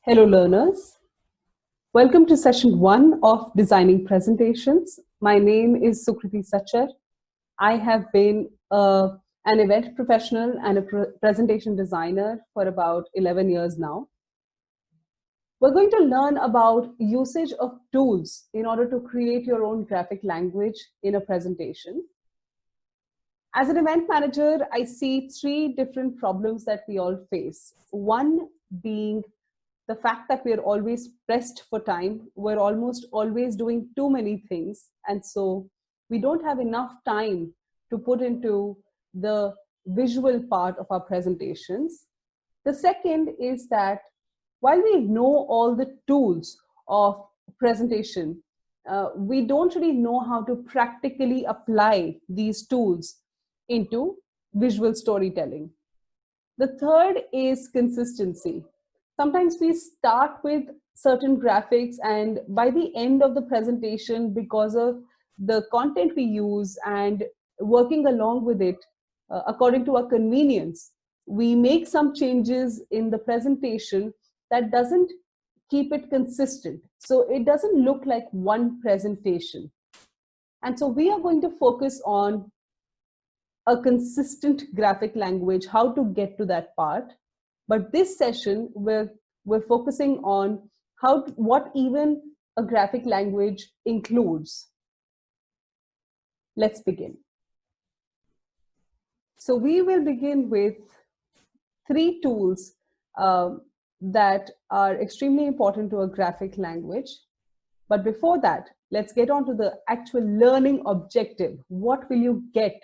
Hello learners, welcome to session 1 of Designing Presentations. My name is Sukriti Sachar. I have been an event professional and a presentation designer for about 11 years now. We're going to learn about usage of tools in order to create your own graphic language in a presentation. As an event manager, I see 3 different problems that we all face. One being the fact that we're always pressed for time. We're almost always doing too many things. And so we don't have enough time to put into the visual part of our presentations. The second is that while we know all the tools of presentation, we don't really know how to practically apply these tools into visual storytelling. The third is consistency. Sometimes we start with certain graphics, and by the end of the presentation, because of the content we use and working along with it according to our convenience, we make some changes in the presentation that doesn't keep it consistent. So it doesn't look like one presentation. And so we are going to focus on a consistent graphic language, how to get to that part. But this session, we're focusing on what even a graphic language includes. Let's begin. So we will begin with 3 tools that are extremely important to a graphic language. But before that, let's get on to the actual learning objective. What will you get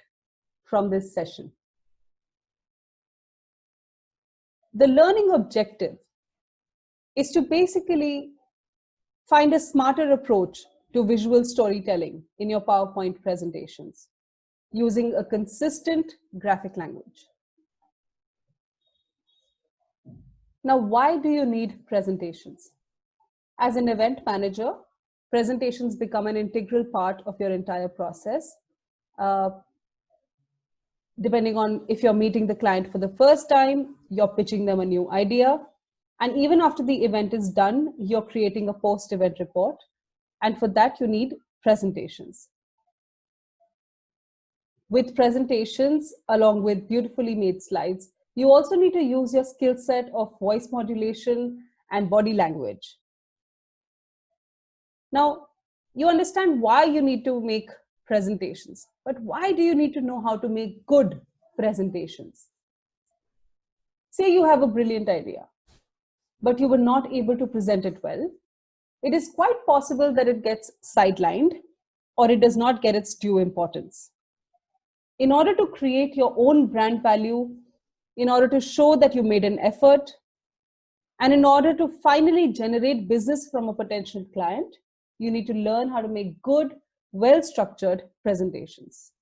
from this session? The learning objective is to basically find a smarter approach to visual storytelling in your PowerPoint presentations using a consistent graphic language. Now, why do you need presentations? As an event manager, presentations become an integral part of your entire process. Depending on if you're meeting the client for the first time, you're pitching them a new idea. And even after the event is done, you're creating a post-event report. And for that, you need presentations. With presentations, along with beautifully made slides, you also need to use your skill set of voice modulation and body language. Now, you understand why you need to make presentations, but why do you need to know how to make good presentations? Say you have a brilliant idea, but you were not able to present it well. It is quite possible that it gets sidelined or it does not get its due importance. In order to create your own brand value, in order to show that you made an effort, and in order to finally generate business from a potential client, you need to learn how to make good, well-structured presentations.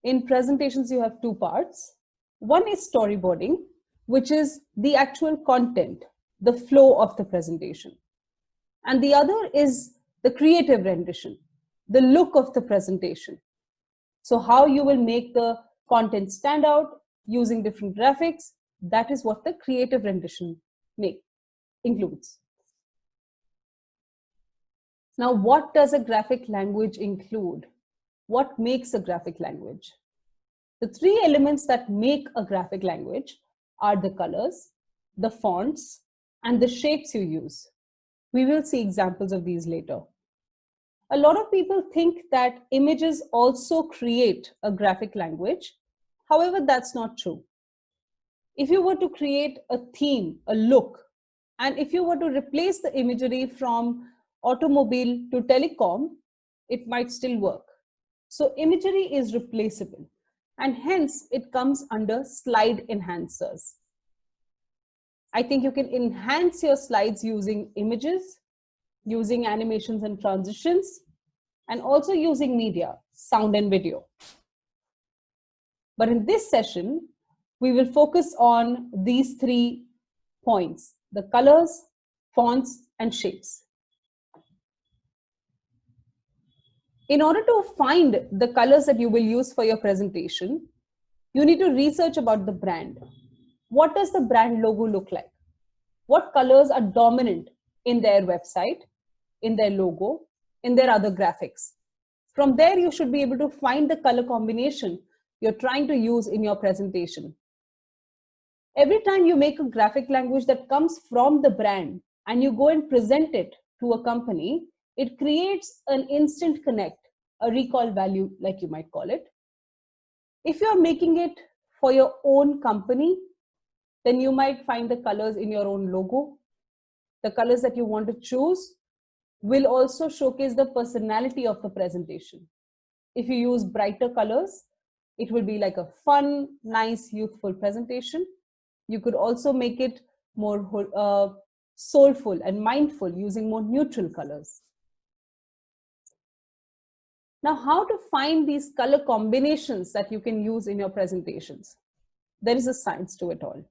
In presentations, you have 2 parts. One is storyboarding, which is the actual content, the flow of the presentation. And the other is the creative rendition, the look of the presentation. So how you will make the content stand out using different graphics, that is what the creative rendition includes. Now, what does a graphic language include? What makes a graphic language? The 3 elements that make a graphic language are the colors, the fonts, and the shapes you use. We will see examples of these later. A lot of people think that images also create a graphic language. However, that's not true. If you were to create a theme, a look, and if you were to replace the imagery from automobile to telecom, it might still work. So imagery is replaceable, and hence it comes under slide enhancers. I think you can enhance your slides using images, using animations and transitions, and also using media, sound and video. But in this session, we will focus on these 3 points: the colors, fonts, and shapes. In order to find the colors that you will use for your presentation, you need to research about the brand. what does the brand logo look like? What colors are dominant in their website, in their logo, in their other graphics? From there, you should be able to find the color combination you're trying to use in your presentation. Every time you make a graphic language that comes from the brand and you go and present it to a company, it creates an instant connect, a recall value, like you might call it. If you're making it for your own company, then you might find the colors in your own logo. The colors that you want to choose will also showcase the personality of the presentation. If you use brighter colors, it will be like a fun, nice, youthful presentation. You could also make it more soulful and mindful using more neutral colors. Now, how to find these color combinations that you can use in your presentations? There is a science to it all.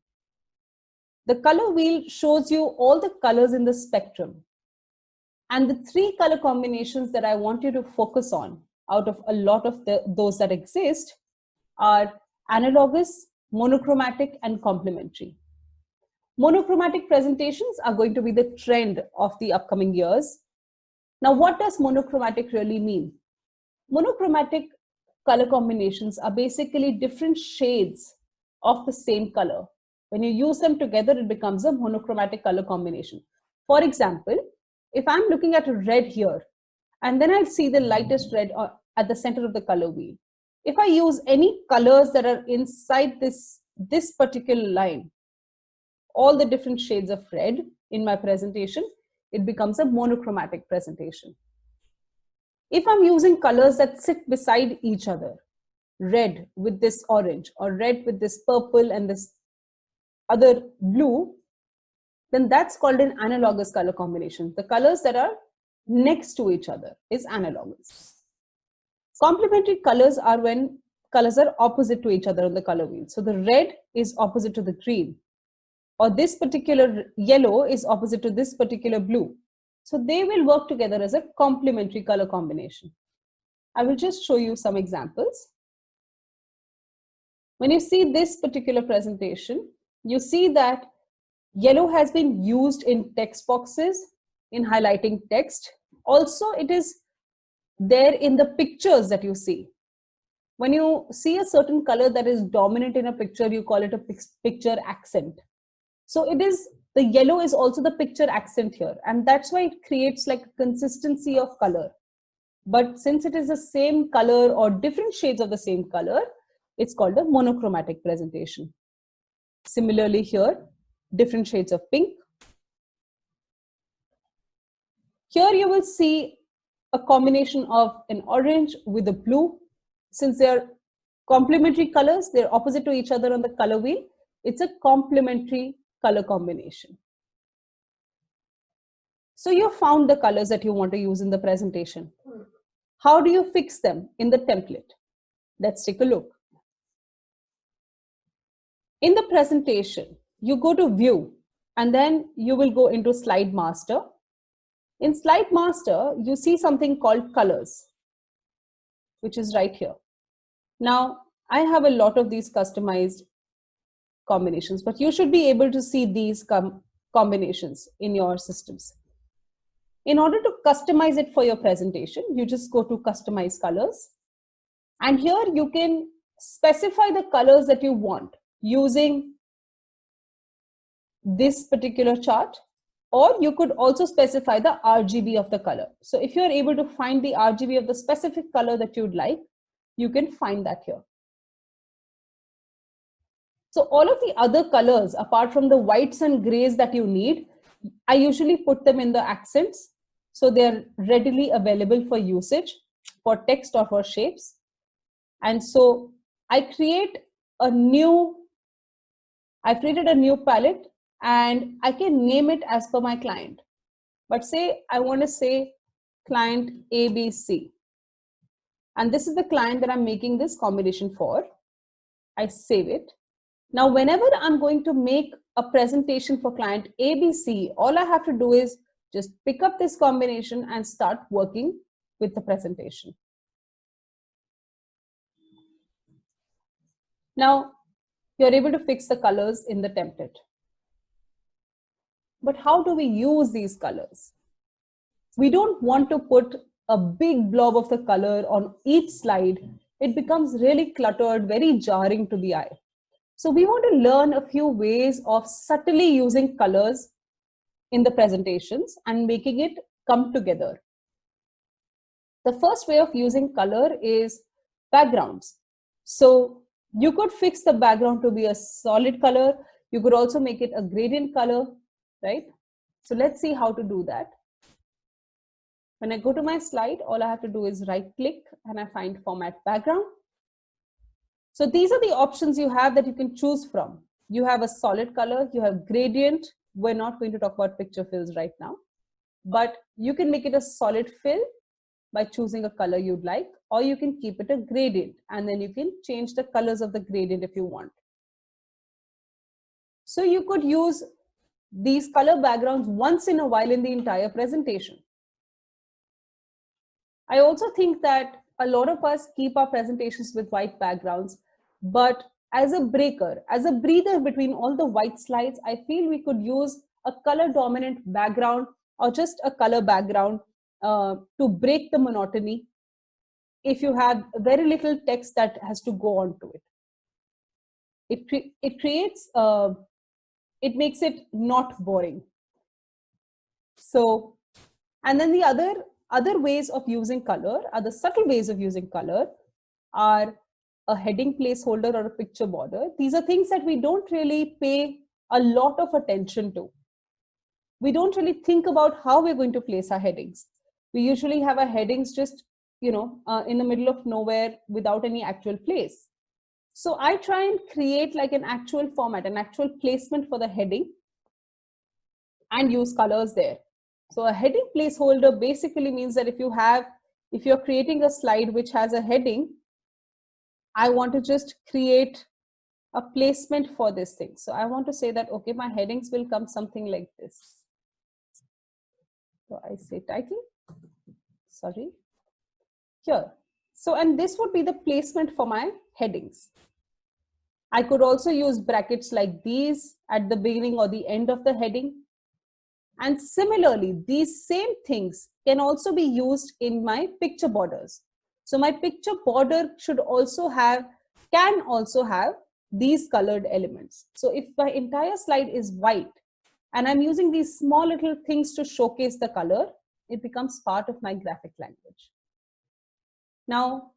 The color wheel shows you all the colors in the spectrum. And the 3 color combinations that I want you to focus on out of a lot of those that exist are analogous, monochromatic, and complementary. Monochromatic presentations are going to be the trend of the upcoming years. Now, what does monochromatic really mean? Monochromatic color combinations are basically different shades of the same color. When you use them together, it becomes a monochromatic color combination. For example, if I'm looking at a red here, and then I see the lightest red at the center of the color wheel, if I use any colors that are inside this particular line, all the different shades of red in my presentation, it becomes a monochromatic presentation. If I'm using colors that sit beside each other, red with this orange, or red with this purple and this other blue, then that's called an analogous color combination. The colors that are next to each other is analogous. Complementary colors are when colors are opposite to each other on the color wheel. So the red is opposite to the green, or this particular yellow is opposite to this particular blue. So they will work together as a complementary color combination. I will just show you some examples. When you see this particular presentation, you see that yellow has been used in text boxes, in highlighting text. Also, it is there in the pictures that you see. When you see a certain color that is dominant in a picture, you call it a picture accent. So it is, the yellow is also the picture accent here. And that's why it creates like a consistency of color. But since it is the same color or different shades of the same color, it's called a monochromatic presentation. Similarly here, different shades of pink. Here you will see a combination of an orange with a blue. Since they are complementary colors, they're opposite to each other on the color wheel. It's a complementary color combination. So you found the colors that you want to use in the presentation. How do you fix them in the template? Let's take a look. In the presentation, you go to View, and then you will go into Slide Master. In Slide Master, you see something called Colors, which is right here. Now, I have a lot of these customized combinations, but you should be able to see these combinations in your systems. In order to customize it for your presentation, you just go to Customize Colors. And here you can specify the colors that you want using this particular chart, or you could also specify the RGB of the color. So if you're able to find the RGB of the specific color that you'd like, you can find that here. So all of the other colors, apart from the whites and grays that you need, I usually put them in the accents. So they're readily available for usage for text or for shapes. And so I've created a new palette, and I can name it as per my client. But say I want to say client ABC. And this is the client that I'm making this combination for. I save it. Now, whenever I'm going to make a presentation for client ABC, all I have to do is just pick up this combination and start working with the presentation. Now, you're able to fix the colors in the template. But how do we use these colors? We don't want to put a big blob of the color on each slide. It becomes really cluttered, very jarring to the eye. So we want to learn a few ways of subtly using colors in the presentations and making it come together. The first way of using color is backgrounds. So you could fix the background to be a solid color. You could also make it a gradient color, right? So let's see how to do that. When I go to my slide, all I have to do is right click and I find format background. So these are the options you have that you can choose from. You have a solid color, you have gradient. We're not going to talk about picture fills right now, but you can make it a solid fill by choosing a color you'd like, or you can keep it a gradient and then you can change the colors of the gradient if you want. So you could use these color backgrounds once in a while in the entire presentation. I also think that a lot of us keep our presentations with white backgrounds, but as a breaker, as a breather between all the white slides, I feel we could use a color dominant background or just a color background to break the monotony if you have very little text that has to go on to it. It makes it not boring. So, and then the other ways of using color, other subtle ways of using color are a heading placeholder or a picture border. These are things that we don't really pay a lot of attention to. We don't really think about how we're going to place our headings. We usually have our headings just, in the middle of nowhere without any actual place. So I try and create like an actual format, an actual placement for the heading and use colors there. So a heading placeholder basically means that if you're creating a slide which has a heading, I want to just create a placement for this thing. So I want to say that, okay, my headings will come something like this. So I say title, sorry, here. So, and this would be the placement for my headings. I could also use brackets like these at the beginning or the end of the heading. And similarly, these same things can also be used in my picture borders. So my picture border can also have these colored elements. So if my entire slide is white and I'm using these small little things to showcase the color, it becomes part of my graphic language. Now,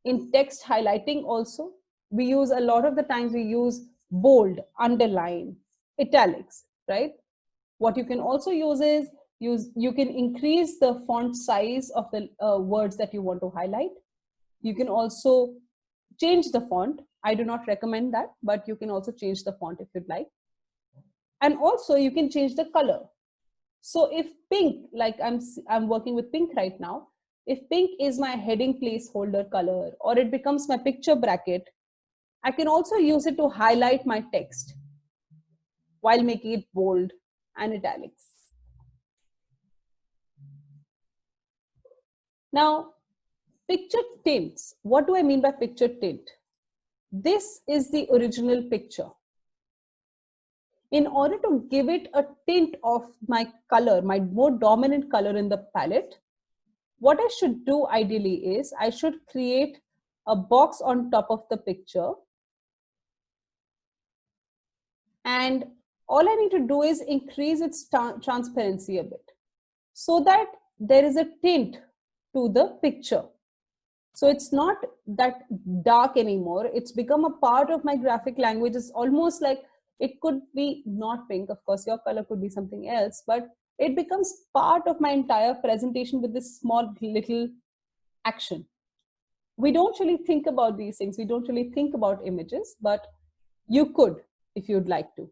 in text highlighting also, we use a lot of the times we use bold, underline, italics, right? What you can also use is you can increase the font size of the words that you want to highlight. You can also change the font. I do not recommend that, but you can also change the font if you'd like. And also you can change the color. So if pink, like I'm working with pink right now, if pink is my heading placeholder color or it becomes my picture bracket, I can also use it to highlight my text while making it bold and italics. Now, picture tints. What do I mean by picture tint? This is the original picture. In order to give it a tint of my color, my more dominant color in the palette, what I should do ideally is I should create a box on top of the picture. And all I need to do is increase its transparency a bit so that there is a tint to the picture. So it's not that dark anymore. It's become a part of my graphic language. It's almost like it could be not pink. Of course, your color could be something else, but it becomes part of my entire presentation with this small little action. We don't really think about these things. We don't really think about images, but you could if you'd like to.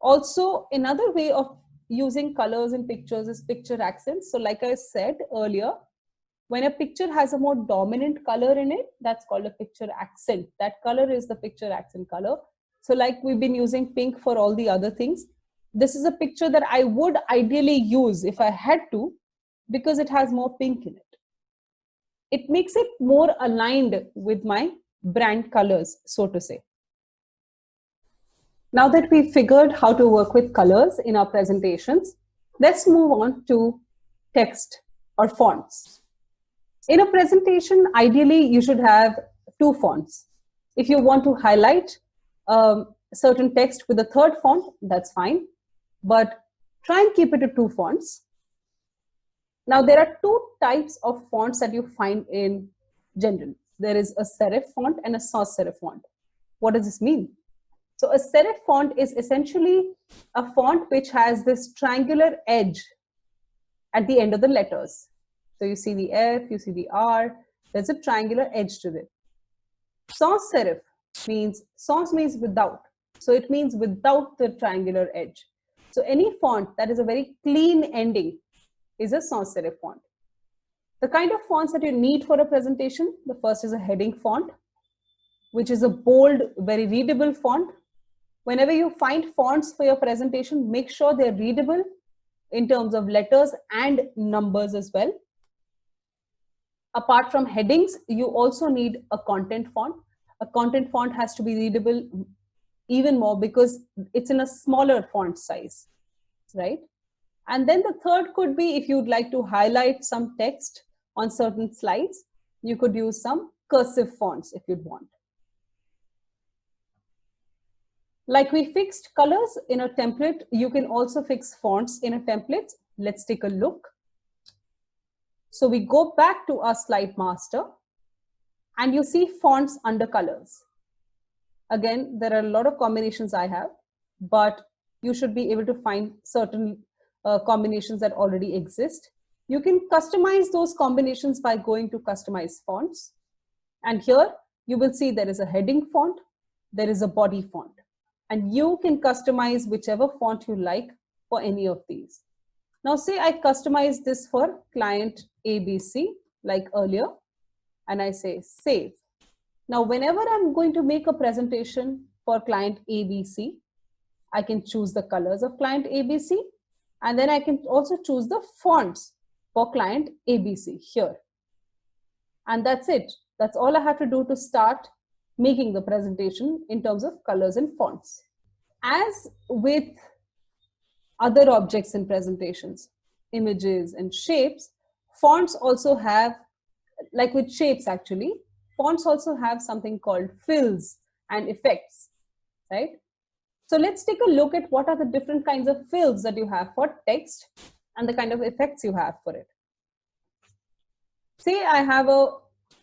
Also, another way of using colors in pictures is picture accents. So like I said earlier, when a picture has a more dominant color in it, that's called a picture accent. That color is the picture accent color. So like we've been using pink for all the other things. This is a picture that I would ideally use if I had to, because it has more pink in it. It makes it more aligned with my brand colors, so to say. Now that we've figured how to work with colors in our presentations, let's move on to text or fonts. In a presentation, ideally, you should have two fonts. If you want to highlight certain text with a third font, that's fine, but try and keep it to two fonts. Now, there are two types of fonts that you find in general. There is a serif font and a sans serif font. What does this mean? So a serif font is essentially a font which has this triangular edge at the end of the letters. So you see the F, you see the R, there's a triangular edge to it. Sans serif means, sans means without. So it means without the triangular edge. So any font that is a very clean ending is a sans serif font. The kind of fonts that you need for a presentation, the first is a heading font, which is a bold, very readable font. Whenever you find fonts for your presentation, make sure they're readable in terms of letters and numbers as well. Apart from headings, you also need a content font. A content font has to be readable even more because it's in a smaller font size, right? And then the third could be if you'd like to highlight some text on certain slides, you could use some cursive fonts if you'd want. Like we fixed colors in a template, you can also fix fonts in a template. Let's take a look. So we go back to our slide master and you see fonts under colors. Again, there are a lot of combinations I have, but you should be able to find certain combinations that already exist. You can customize those combinations by going to customize fonts. And here you will see there is a heading font, there is a body font. And you can customize whichever font you like for any of these. Now say I customize this for client ABC like earlier, and I say save. Now whenever I'm going to make a presentation for client ABC, I can choose the colors of client ABC, and then I can also choose the fonts for client ABC here. And that's it. That's all I have to do to start making the presentation in terms of colors and fonts. As with other objects in presentations, images and shapes, fonts also have, like with shapes actually, fonts also have something called fills and effects, right? So let's take a look at what are the different kinds of fills that you have for text and the kind of effects you have for it. Say I have a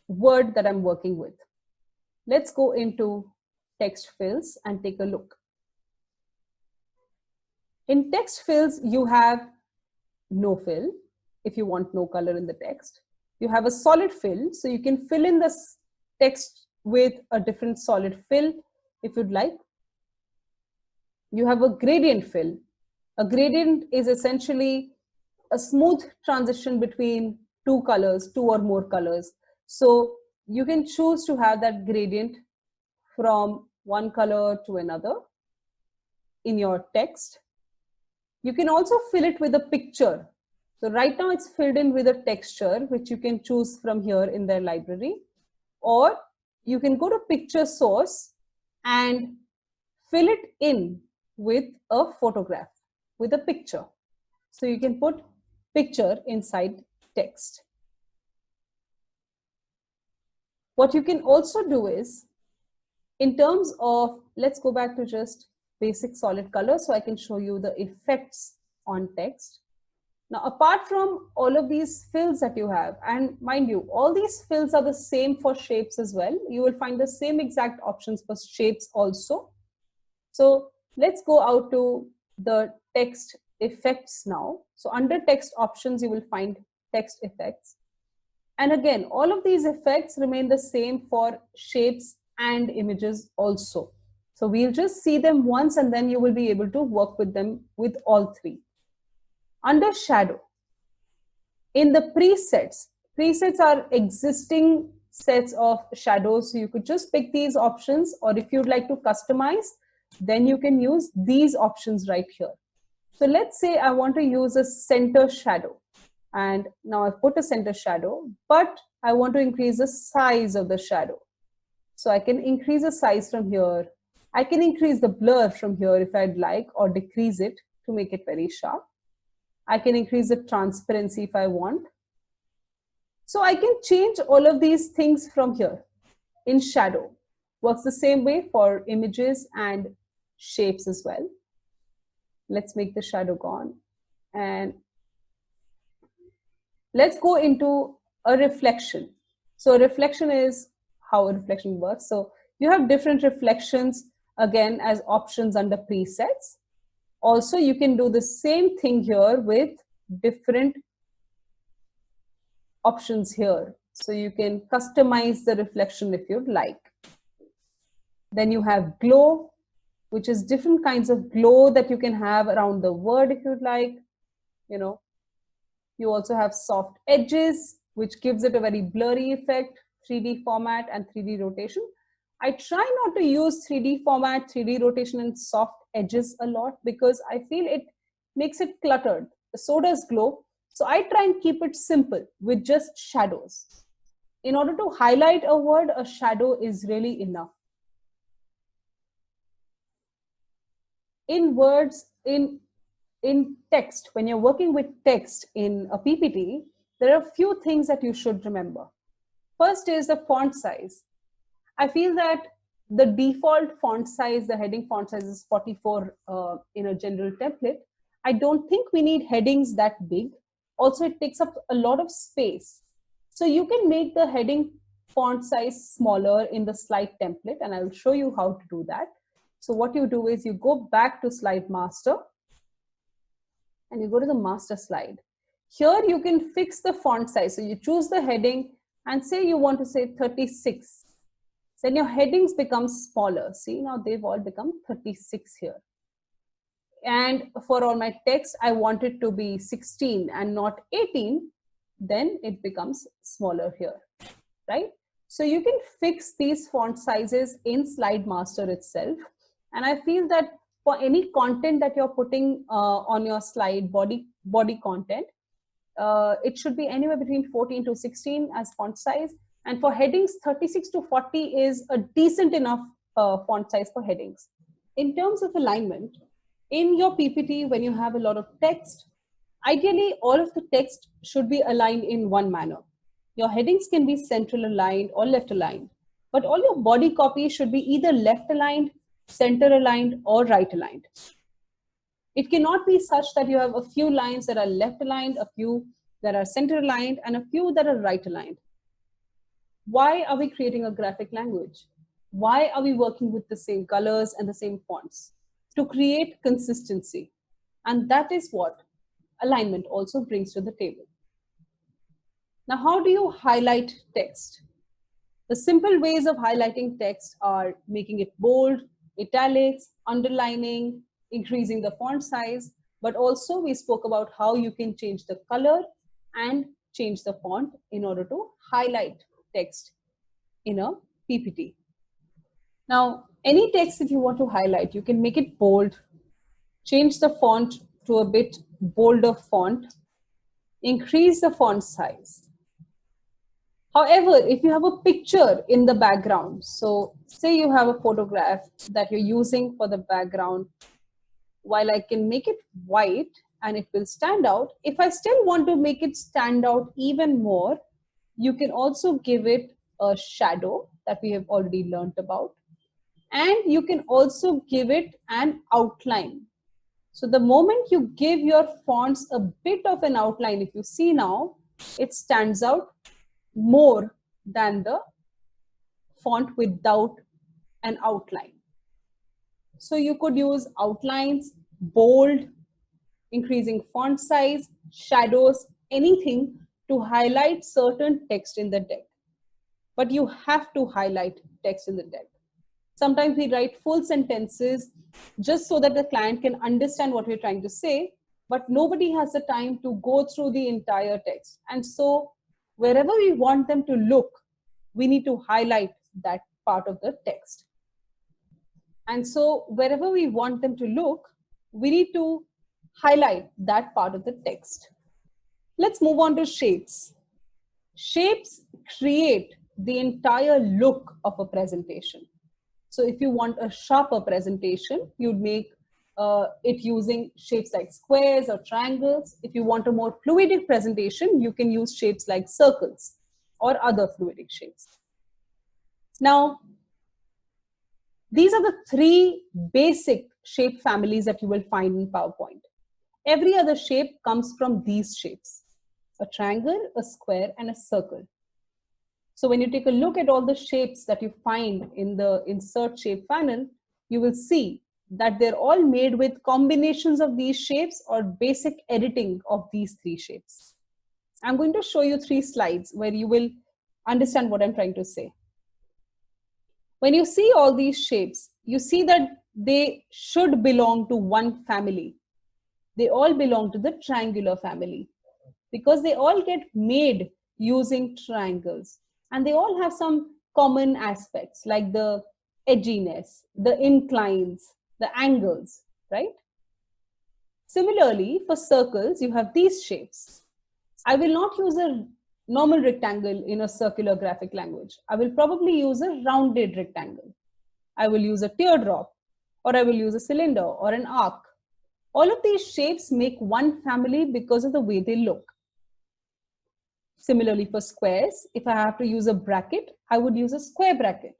word that I'm working with. Let's go into text fills and take a look. In text fills, you have no fill if you want no color in the text. You have a solid fill, so you can fill in this text with a different solid fill if you'd like. You have a gradient fill. A gradient is essentially a smooth transition between two colors, two or more colors. So you can choose to have that gradient from one color to another in your text. You can also fill it with a picture. So right now it's filled in with a texture, which you can choose from here in their library, or you can go to picture source and fill it in with a photograph, with a picture. So you can put picture inside text. What you can also do is, in terms of, let's go back to just basic solid color so I can show you the effects on text. Now, apart from all of these fills that you have, and mind you, all these fills are the same for shapes as well. You will find the same exact options for shapes also. So let's go out to the text effects now. So under text options, you will find text effects. And again, all of these effects remain the same for shapes and images also. So we'll just see them once and then you will be able to work with them with all three. Under shadow, in the presets are existing sets of shadows. So you could just pick these options, or if you'd like to customize, then you can use these options right here. So let's say I want to use a center shadow. And now I've put a center shadow, but I want to increase the size of the shadow. So I can increase the size from here I can increase the blur from here if I'd like, or decrease it to make it very sharp. I can increase the transparency if I want. So I can change all of these things from here. In shadow, works the same way for images and shapes as well. Let's make the shadow gone. And let's go into a reflection. So a reflection is how a reflection works. So you have different reflections again as options under presets. Also, you can do the same thing here with different options here. So you can customize the reflection if you'd like. Then you have glow, which is different kinds of glow that you can have around the word if you'd like. You also have soft edges, which gives it a very blurry effect, 3D format and 3D rotation. I try not to use 3D format, 3D rotation and soft edges a lot because I feel it makes it cluttered. So does glow. So I try and keep it simple with just shadows. In order to highlight a word, a shadow is really enough. In words, in text, when you're working with text in a PPT, there are a few things that you should remember. First is the font size. I feel that the default font size, the heading font size is 44 in a general template. I don't think we need headings that big. Also, it takes up a lot of space. So you can make the heading font size smaller in the slide template, and I will show you how to do that. So what you do is you go back to slide master and you go to the master slide. Here you can fix the font size. So you choose the heading and say you want to say 36. Then your headings become smaller. See, now they've all become 36 here. And for all my text, I want it to be 16 and not 18. Then it becomes smaller here, right? So you can fix these font sizes in Slide Master itself. And I feel that for any content that you're putting on your slide, body content, it should be anywhere between 14 to 16 as font size. And for headings, 36 to 40 is a decent enough font size for headings. In terms of alignment, in your PPT, when you have a lot of text, ideally all of the text should be aligned in one manner. Your headings can be central aligned or left aligned, but all your body copy should be either left aligned, center aligned, or right aligned. It cannot be such that you have a few lines that are left aligned, a few that are center aligned, and a few that are right aligned. Why are we creating a graphic language? Why are we working with the same colors and the same fonts? To create consistency. And that is what alignment also brings to the table. Now, how do you highlight text? The simple ways of highlighting text are making it bold, italics, underlining, increasing the font size, but also we spoke about how you can change the color and change the font in order to highlight text in a PPT. Now, any text that you want to highlight, you can make it bold, change the font to a bit bolder font, increase the font size. However, if you have a picture in the background, so say you have a photograph that you're using for the background, while I can make it white and it will stand out, if I still want to make it stand out even more, you can also give it a shadow that we have already learned about. And you can also give it an outline. So the moment you give your fonts a bit of an outline, if you see now, it stands out more than the font without an outline. So you could use outlines, bold, increasing font size, shadows, anything to highlight certain text in the deck. But you have to highlight text in the deck. Sometimes we write full sentences just so that the client can understand what we're trying to say, but nobody has the time to go through the entire text. And so wherever we want them to look, we need to highlight that part of the text. And so wherever we want them to look, we need to highlight that part of the text. Let's move on to shapes. Shapes create the entire look of a presentation. So if you want a sharper presentation, you'd make it using shapes like squares or triangles. If you want a more fluidic presentation, you can use shapes like circles or other fluidic shapes. Now, these are the three basic shape families that you will find in PowerPoint. Every other shape comes from these shapes: a triangle, a square, and a circle. So when you take a look at all the shapes that you find in the insert shape panel, you will see that they're all made with combinations of these shapes or basic editing of these three shapes. I'm going to show you 3 slides where you will understand what I'm trying to say. When you see all these shapes, you see that they should belong to one family. They all belong to the triangular family because they all get made using triangles, and they all have some common aspects like the edginess, the inclines, the angles, right? Similarly, for circles, you have these shapes. I will not use a normal rectangle in a circular graphic language. I will probably use a rounded rectangle. I will use a teardrop, or I will use a cylinder or an arc. All of these shapes make one family because of the way they look. Similarly, for squares, if I have to use a bracket, I would use a square bracket.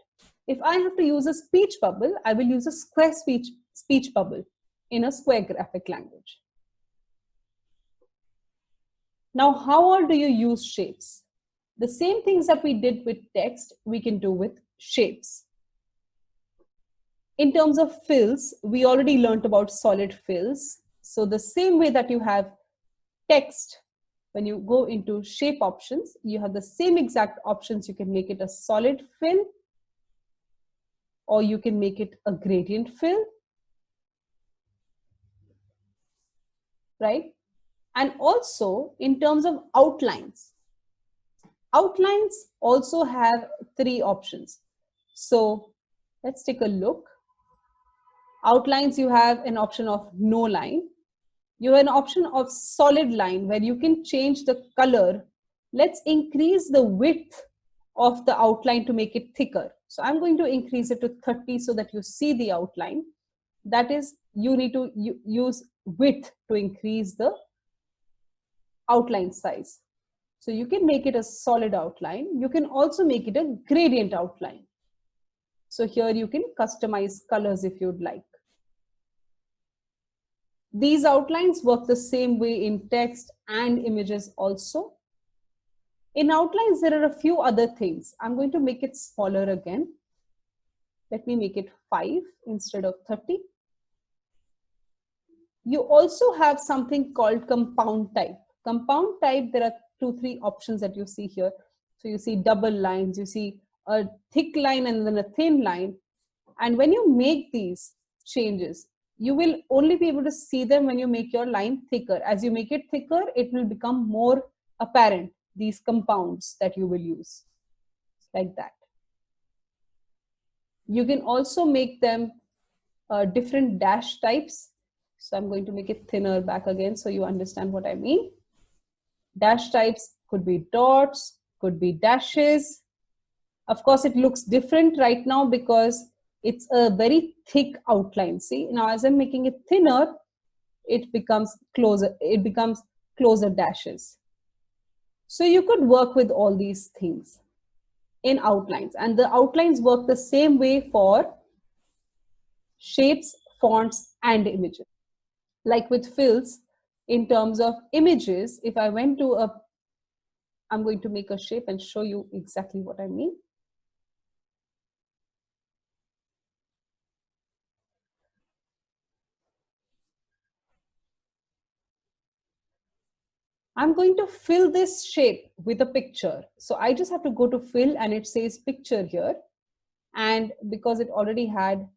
If I have to use a speech bubble, I will use a square speech bubble in a square graphic language. Now, how all do you use shapes? The same things that we did with text, we can do with shapes. In terms of fills, we already learned about solid fills. So the same way that you have text, when you go into shape options, you have the same exact options. You can make it a solid fill, or you can make it a gradient fill, right? And also in terms of outlines, outlines also have 3 options. So let's take a look. Outlines, you have an option of no line. You have an option of solid line where you can change the color. Let's increase the width of the outline to make it thicker. So I'm going to increase it to 30 so that you see the outline. That is, you need to use width to increase the outline size. So you can make it a solid outline. You can also make it a gradient outline. So here you can customize colors if you'd like. These outlines work the same way in text and images also. In outlines, there are a few other things. I'm going to make it smaller again. Let me make it 5 instead of 30. You also have something called compound type. Compound type, there are 2-3 options that you see here. So you see double lines, you see a thick line and then a thin line. And when you make these changes, you will only be able to see them when you make your line thicker. As you make it thicker, it will become more apparent, these compounds that you will use, like that. You can also make them different dash types. So I'm going to make it thinner back again so you understand what I mean. Dash types could be dots, could be dashes. Of course, it looks different right now because it's a very thick outline. See, now as I'm making it thinner, it becomes closer dashes. So you could work with all these things in outlines, and the outlines work the same way for shapes, fonts, and images. Like with fills, in terms of images, if I went to I'm going to make a shape and show you exactly what I mean. I'm going to fill this shape with a picture. So I just have to go to fill and it says picture here. And because it already had,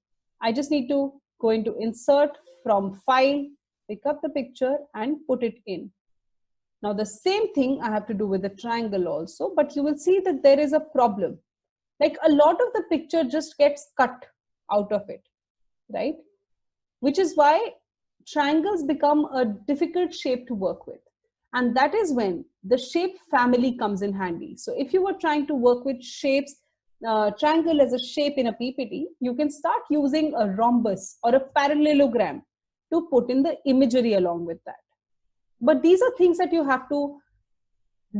I just need to go into insert from file, pick up the picture and put it in. Now the same thing I have to do with the triangle also, but you will see that there is a problem. Like a lot of the picture just gets cut out of it, right? Which is why triangles become a difficult shape to work with. And that is when the shape family comes in handy. So if you were trying to work with shapes triangle as a shape in a PPT, you can start using a rhombus or a parallelogram to put in the imagery along with that. But these are things that you have to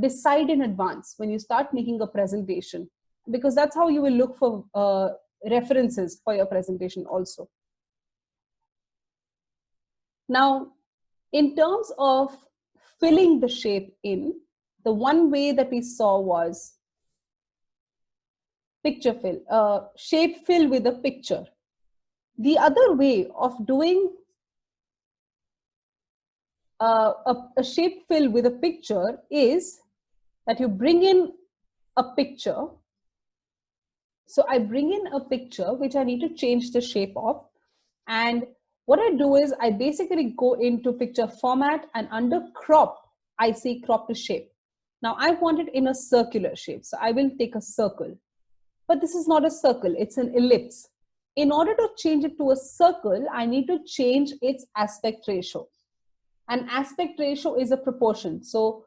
decide in advance when you start making a presentation, because that's how you will look for references for your presentation also. Now, in terms of filling the shape in, the one way that we saw was picture fill, shape fill with a picture. The other way of doing a shape fill with a picture is that you bring in a picture. So I bring in a picture which I need to change the shape of. And what I do is I basically go into picture format, and under crop, I say crop to shape. Now I want it in a circular shape. So I will take a circle, but this is not a circle, it's an ellipse. In order to change it to a circle, I need to change its aspect ratio. An aspect ratio is a proportion. So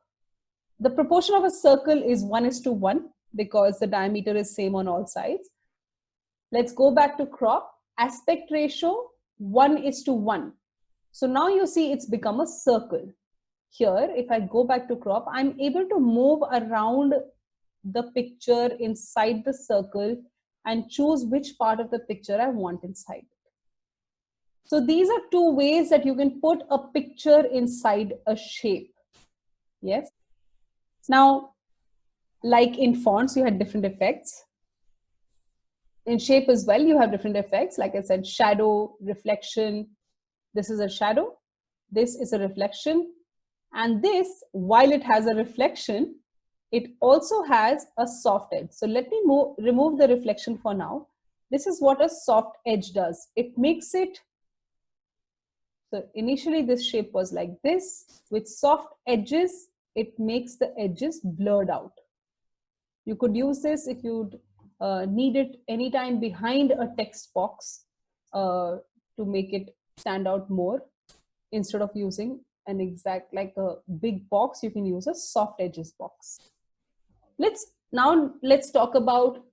the proportion of a circle is 1:1 because the diameter is same on all sides. Let's go back to crop. Aspect ratio 1:1. So now you see it's become a circle. Here, if I go back to crop, I'm able to move around the picture inside the circle and choose which part of the picture I want inside. So these are two ways that you can put a picture inside a shape. Yes. Now, like in fonts, you had different effects. In shape as well, you have different effects. Like I said, shadow, reflection. This is a shadow. This is a reflection. And this, while it has a reflection, it also has a soft edge. So let me remove the reflection for now. This is what a soft edge does. It makes it, so initially this shape was like this. With soft edges, it makes the edges blurred out. You could use this if you'd need it anytime behind a text box to make it stand out more. Instead of using an exact, like a big box, you can use a soft edges box. Let's talk about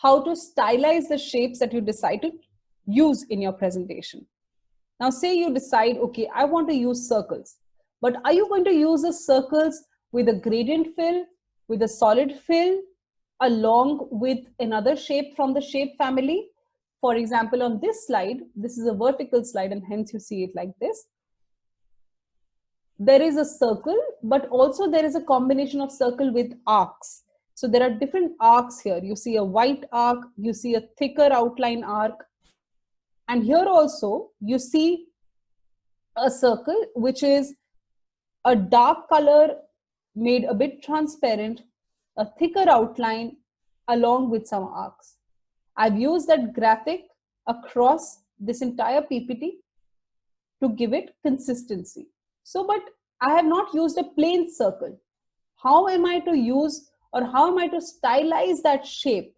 how to stylize the shapes that you decide to use in your presentation. Now, say you decide, okay, I want to use circles, but are you going to use the circles with a gradient fill, with a solid fill, along with another shape from the shape family? For example, on this slide, this is a vertical slide, and hence you see it like this. There is a circle, but also there is a combination of circle with arcs. So there are different arcs here. You see a white arc, you see a thicker outline arc. And here also you see a circle, which is a dark color made a bit transparent, a thicker outline along with some arcs. I've used that graphic across this entire PPT to give it consistency. So, but I have not used a plain circle. How am I to use, or how am I to stylize that shape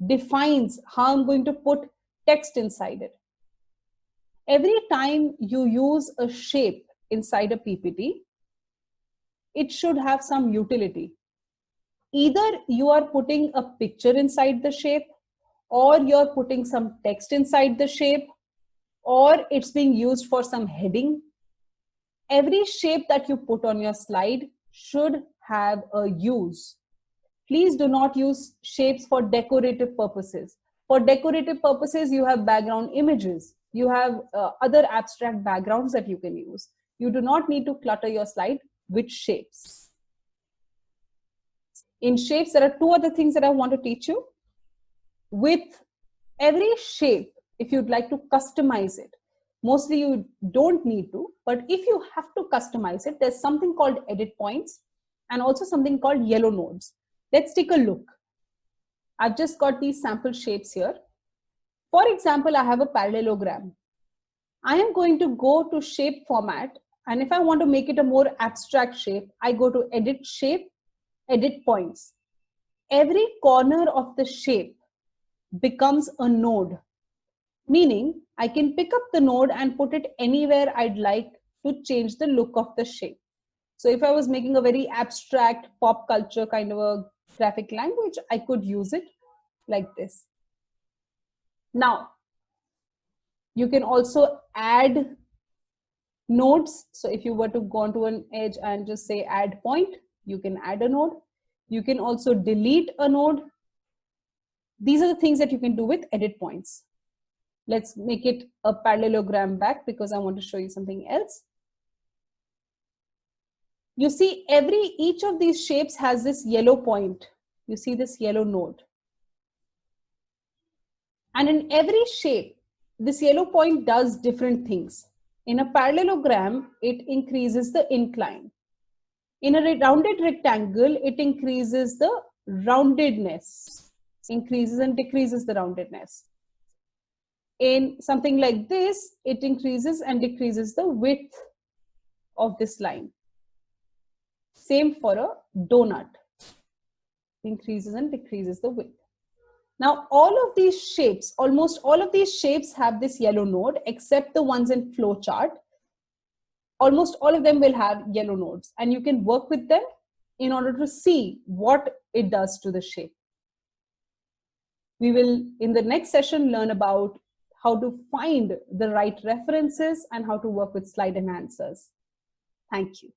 defines how I'm going to put text inside it. Every time you use a shape inside a PPT, it should have some utility. Either you are putting a picture inside the shape, or you're putting some text inside the shape, or it's being used for some heading. Every shape that you put on your slide should have a use. Please do not use shapes for decorative purposes. For decorative purposes, you have background images. You have other abstract backgrounds that you can use. You do not need to clutter your slide with shapes. In shapes, there are two other things that I want to teach you. With every shape, if you'd like to customize it, mostly you don't need to, but if you have to customize it, there's something called edit points and also something called yellow nodes. Let's take a look. I've just got these sample shapes here. For example, I have a parallelogram. I am going to go to shape format, and if I want to make it a more abstract shape, I go to edit shape, edit points. Every corner of the shape becomes a node, meaning I can pick up the node and put it anywhere I'd like to change the look of the shape. So if I was making a very abstract pop culture kind of a graphic language, I could use it. like this. Now, you can also add nodes. So if you were to go onto an edge and just say add point, you can add a node. You can also delete a node. These are the things that you can do with edit points. Let's make it a parallelogram back because I want to show you something else. You see each of these shapes has this yellow point. You see this yellow node. And in every shape, this yellow point does different things. In a parallelogram, it increases the incline. In a rounded rectangle, it increases the roundedness, increases and decreases the roundedness. In something like this, it increases and decreases the width of this line. Same for a donut, increases and decreases the width. Now, all of these shapes, almost all of these shapes have this yellow node, except the ones in flowchart. Almost all of them will have yellow nodes, and you can work with them in order to see what it does to the shape. We will, in the next session, learn about how to find the right references and how to work with slide enhancers. Thank you.